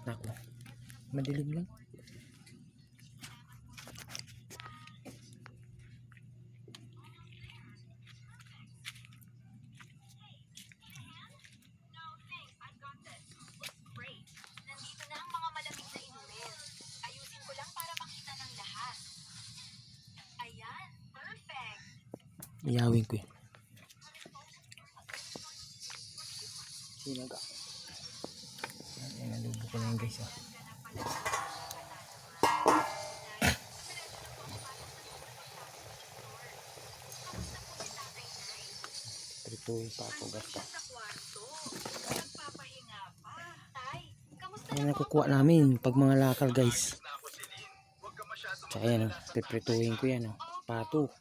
Naku, madilim lang. Iyawin ko yun. Sinaga. Ayan, nalubo ko na yun guys. Prituin pa ako basta. Ayan nakukuha namin pag mga lakal guys. Tsaka yan piprituin ko yan. Pato.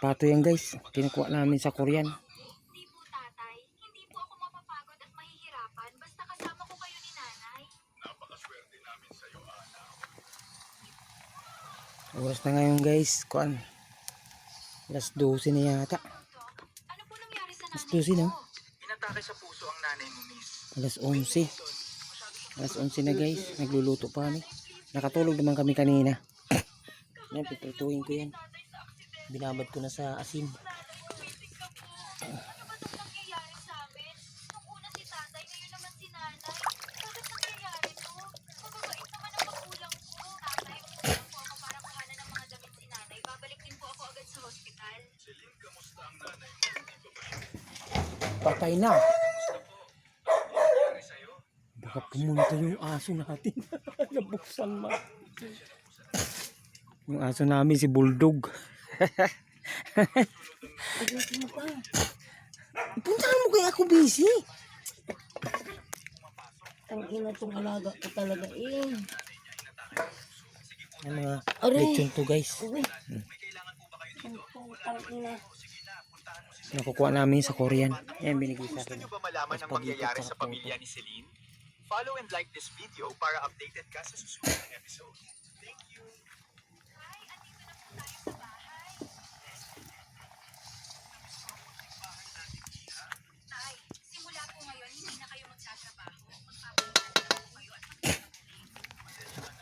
Pato yan guys. Kinukuha namin sa Korean. Oras na ngayon guys. Kuan. Alas 12 na yata. Alas 12 na. Inatake sa puso ang nanay mo, miss. Alas 11. Alas 11 na guys. Nagluluto pa kami. Nakatulog naman kami kanina. Yan, piprituin ko yan. Binabad ko na sa asin. Patay na. Baka pumunta yung aso natin. Nabuksan ma. Yung aso namin si Bulldog. Puntahan mo kaya ako busy. Ang ina tong alaga ko talaga eh. Yung mga lechon to guys. Ang ina. Nakukuha namin sa Korean. Yan binigay sa Gusto akin. nyo ba malaman ang mangyayari sa pamilya ni Celine? Follow and like this video para updated ka sa susunod na episode. Thank you!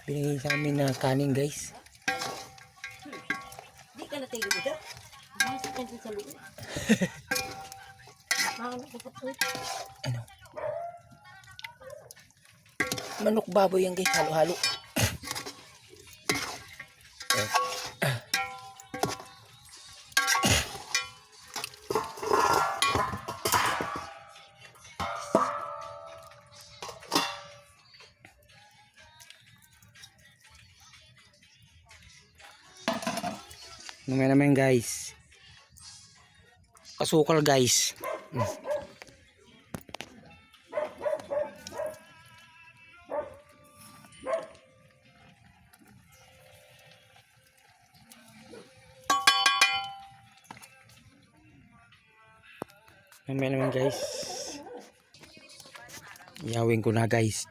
Binigay sa amin na kanin guys. Di ka na tayo dito? Masuk ka sa loob. Ano? Manok baboy yan guys. Halo-halo. Mamaya naman guys. Asukal guys. Mamaya naman guys. Iyawin ko na guys.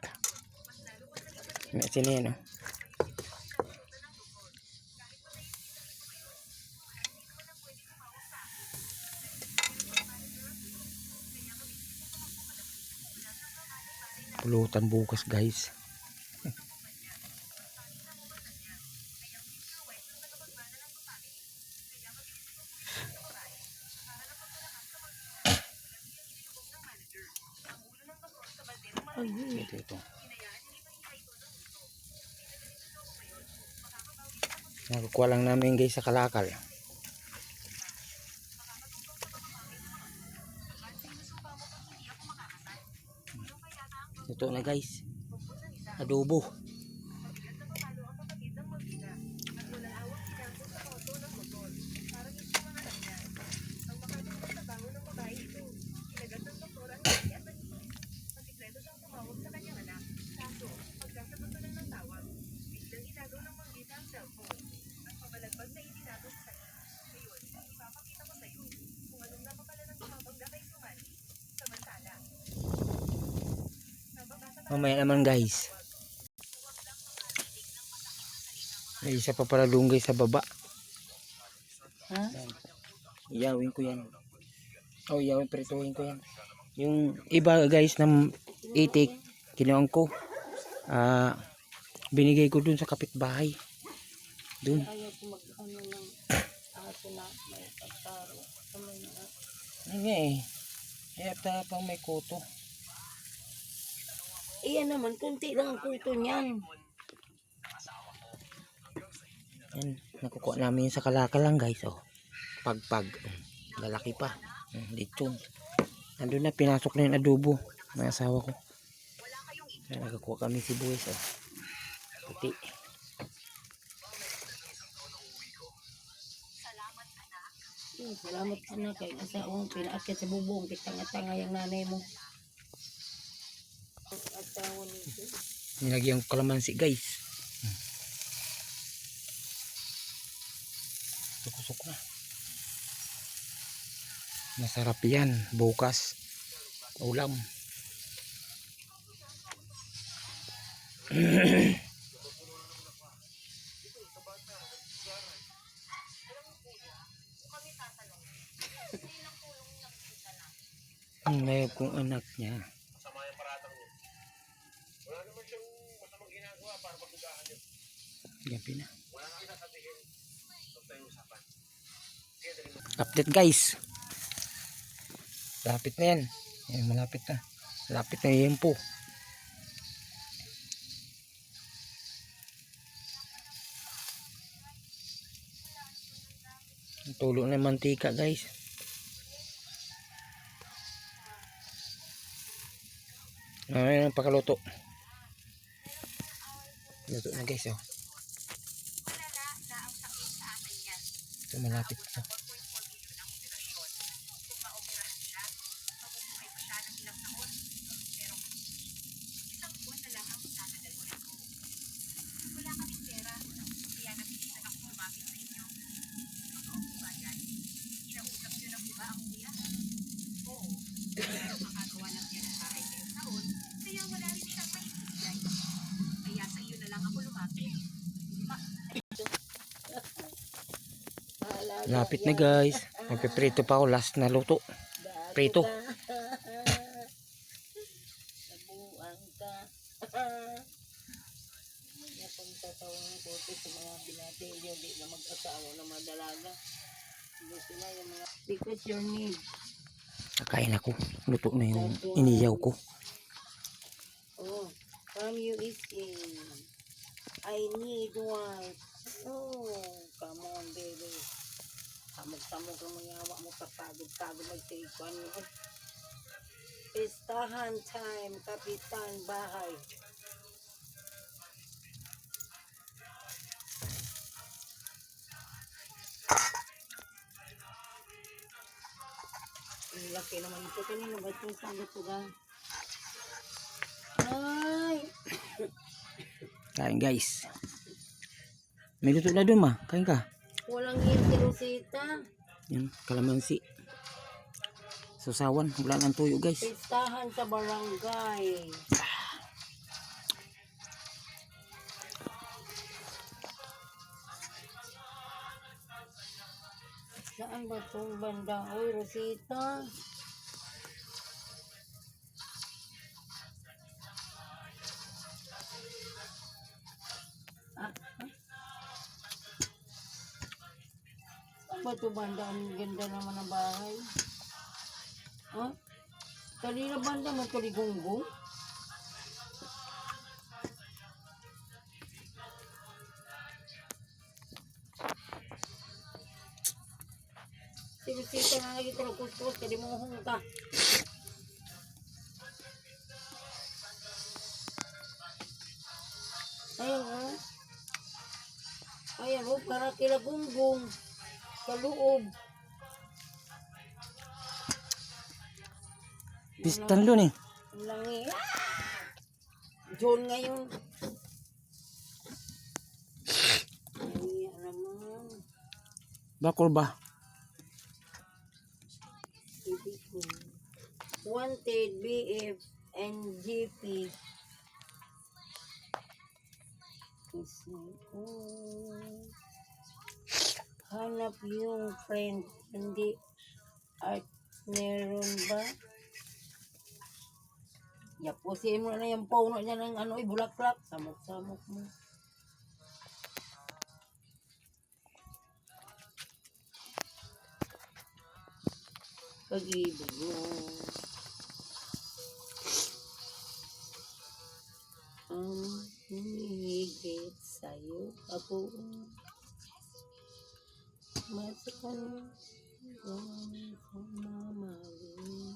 May sino yan oh. Pulutan bukas guys. Ito. Nakukuha lang namin guys sa kalakal. Ito na guys. Adobo. Mamaya naman guys. May isa pa pala lunggay sa baba. Ha? Iyawin ko yan. Oh, iyawin, prituhin ko yan. Yung iba guys na itik, kinuha ko. Binigay ko dun sa kapitbahay. Dun. Ayaw ko mag-ano ng aso na may pagkaro. Kamay na. Ano nga eh. Kaya tapang may kuto. Iyan naman, kunti lang ang kuto niyan. Yan. Nakukuha namin yun sa kalakal lang guys. Oh. Pagpag. Lalaki pa. Dito. Nandun na, pinasok na yung adobo. May asawa ko. Kaya nagkakuha kami si Buwis. Oh. Puti. Salamat anak kay asawang pinaakyat sa bubong. Kitanga-tanga yung nanay mo. Asawa nito. Nilagyan ko kalamansi guys. Sukusok na. Masarap yan. Bukas. Ulam. Ang mayroon kong anak niya. Gabi na. Update guys. Lapit na yan. Ayan, malapit na. Lapit na yung po. Tulo na yung mantika guys. Ayan ang pakaluto. Luto na guys. Oh. Ito malapit na. Lapit na guys. Magpiprito pa ako. Last na luto. Prito. Nabuang ka. Napunta tawang kote sa mga binatilyo. Di na mag-asawa na madalaga. Gusto na yung mga... Because your need. Kakain ako. Luto na yung iniyaw ko. Oh, from you is in. I need one. Oh, come on baby. Kamog-kamog ang mga yawa mo kapagod-pagod magtikuan mo. Pistahan time, kapitan bahay. Ang laki naman ito. Kanina ba itong sagot ko ga? Ay! Kain guys. May luto na doon ma. Kain ka. Walang yan si Rosita. Yan. Kalamansi. Susawan. Wala nang tuyo guys. Pistahan sa barangay. Saan ba itong banda? Uy, Rosita. Saan ba itong banda? Ang ganda naman ng bahay. Ha? Kanina banda mo kaligunggong? Si Rosita na lagi ito nagkuskus, kalimuhong ka. Ayan o. Ayan o, para kila gunggong. Sa loob. Pistan doon eh. Ang langi. John ngayon. Ay, naman. Bakol ba? Ibig ko. Wanted, BF, and GP. Hanap yung friend. Hindi. At meron ba? Yapusin mo na yung puno niya ng ano, bulaklak. Samok-samok mo. Pag-ibig mo. Ang humihigit sa'yo ako. Matagal ang mamahalin.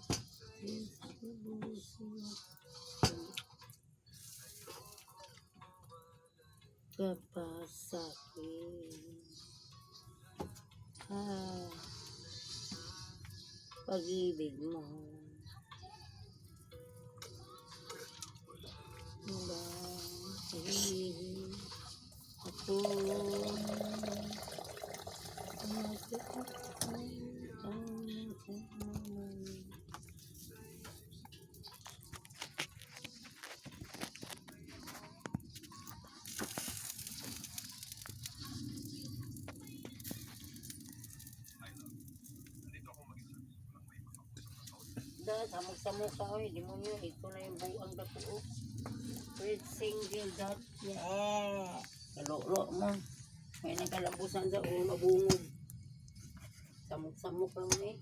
Kapasakin. Pag-ibig mo. Bahihig ako. Dahil samok-samok ka, oy, demonyo, ito na yung buang dako. Red single dot, yeah. Kalolo mo. May nagkalabusan sa ulo, bungod. Samok-samok lang eh.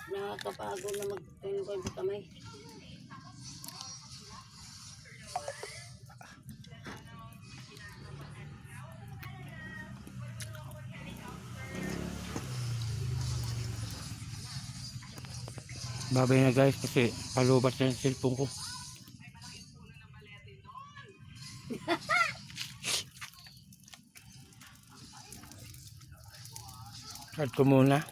Nakakapagod na magtuloy sa kamay. Babay na guys kasi palubat na yung cellphone ko. Start ko muna.